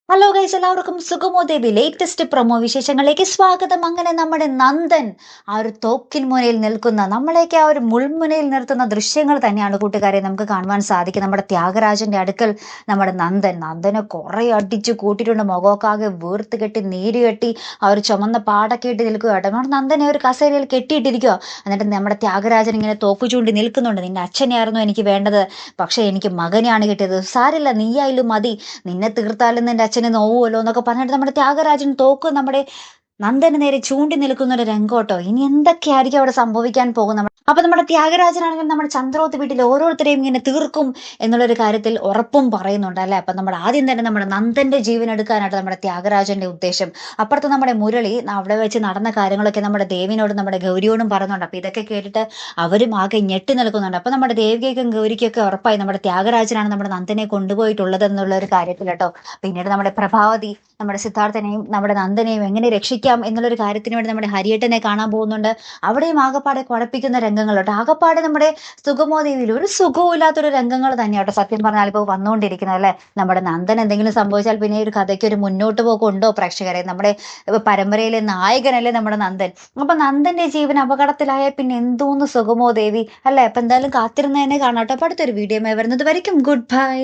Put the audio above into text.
Hello guys, എല്ലാവർക്കും സുഗമോ ദേവി latest promo വിശേഷങ്ങളിലേക്ക് സ്വാഗതം. അങ്ങനെ നമ്മുടെ നന്ദൻ ആ ഒരു തോക്കിൻ മുനയിൽ നിൽക്കുന്ന നമ്മളെയൊക്കെ ആ ഒരു മുൾമുനയിൽ നിർത്തുന്ന ദൃശ്യങ്ങൾ തന്നെയാണ് കൂട്ടുകാരെ നമുക്ക് കാണുവാൻ സാധിക്കും. നമ്മുടെ ത്യാഗരാജന്റെ അടുക്കൽ നമ്മുടെ നന്ദനെ കുറെ അടിച്ചു കൂട്ടിയിട്ടുണ്ട്. മുഖമൊക്കെ വീർത്ത് കെട്ടി നീര് കെട്ടി ആ ഒരു ചുമന്ന പാടൊക്കെ ഇട്ട് നിൽക്കുക. നമ്മുടെ നന്ദനെ ഒരു കസേരയിൽ കെട്ടിയിട്ടിരിക്കുക. എന്നിട്ട് നമ്മുടെ ത്യാഗരാജൻ ഇങ്ങനെ തോക്ക് ചൂണ്ടി നിൽക്കുന്നുണ്ട്. നിന്റെ അച്ഛനെയായിരുന്നു എനിക്ക് വേണ്ടത്, പക്ഷെ എനിക്ക് മകനെയാണ് കിട്ടിയത്. സാരില്ല, നീയായാലും മതി, നിന്നെ തീർത്താലും നിന്റെ അച്ഛന് നോവുമല്ലോ എന്നൊക്കെ പറഞ്ഞിട്ട് നമ്മുടെ ത്യാഗരാജൻ തോക്ക് നമ്മുടെ നന്ദന് നേരെ ചൂണ്ടി നിൽക്കുന്ന ഒരു രംഗോട്ടോ. ഇനി എന്തൊക്കെയായിരിക്കും അവിടെ സംഭവിക്കാൻ പോകുന്നത്? അപ്പൊ നമ്മുടെ ത്യാഗരാജനാണെങ്കിൽ നമ്മുടെ ചന്ദ്രോത്ത് വീട്ടിൽ ഓരോരുത്തരെയും ഇങ്ങനെ തീർക്കും എന്നുള്ളൊരു കാര്യത്തിൽ ഉറപ്പും പറയുന്നുണ്ട് അല്ലെ. അപ്പൊ നമ്മൾ ആദ്യം തന്നെ നമ്മുടെ നന്ദന്റെ ജീവൻ എടുക്കാനായിട്ട് നമ്മുടെ ത്യാഗരാജന്റെ ഉദ്ദേശം. അപ്പുറത്ത് നമ്മുടെ മുരളി അവിടെ വെച്ച് നടന്ന കാര്യങ്ങളൊക്കെ നമ്മുടെ ദേവിനോടും നമ്മുടെ ഗൗരിയോടും പറയുന്നുണ്ട്. അപ്പൊ ഇതൊക്കെ കേട്ടിട്ട് അവരും ആകെ ഞെട്ടി നിൽക്കുന്നുണ്ട്. അപ്പൊ നമ്മുടെ ദേവികയ്ക്കും ഗൗരിക്കൊക്കെ ഉറപ്പായി നമ്മുടെ ത്യാഗരാജനാണ് നമ്മുടെ നന്ദനെ കൊണ്ടുപോയിട്ടുള്ളത് എന്നുള്ള ഒരു കാര്യത്തിൽ കേട്ടോ. പിന്നീട് നമ്മുടെ പ്രഭാവതി നമ്മുടെ സിദ്ധാർത്ഥനെയും നമ്മുടെ നന്ദനെയും എങ്ങനെ രക്ഷിക്കാം എന്നുള്ളൊരു കാര്യത്തിന് വേണ്ടി നമ്മുടെ ഹരിയേട്ടനെ കാണാൻ പോകുന്നുണ്ട്. അവിടെയും ആകപ്പാടെ കുഴപ്പിക്കുന്ന രംഗങ്ങളുണ്ട്. ആകപ്പാടെ നമ്മുടെ സുഗമോദേവിയിൽ ഒരു സുഖവും ഇല്ലാത്തൊരു രംഗങ്ങൾ തന്നെയാട്ടോ സത്യം പറഞ്ഞാൽ ഇപ്പോൾ വന്നുകൊണ്ടിരിക്കുന്നത് അല്ലെ. നമ്മുടെ നന്ദൻ എന്തെങ്കിലും സംഭവിച്ചാൽ പിന്നെ ഒരു കഥയ്ക്ക് ഒരു മുന്നോട്ട് പോക്ക് ഉണ്ടോ പ്രേക്ഷകരെ? നമ്മുടെ പരമ്പരയിലെ നായകനല്ലേ നമ്മുടെ നന്ദൻ. അപ്പൊ നന്ദന്റെ ജീവൻ അപകടത്തിലായ പിന്നെ എന്തോന്ന് സുഗമോദേവി അല്ലെ. അപ്പൊ എന്തായാലും കാത്തിരുന്ന് തന്നെ കാണാട്ടോ. അപ്പൊ അടുത്തൊരു വീഡിയോ വരുന്നത് വരയ്ക്കും. Good bye.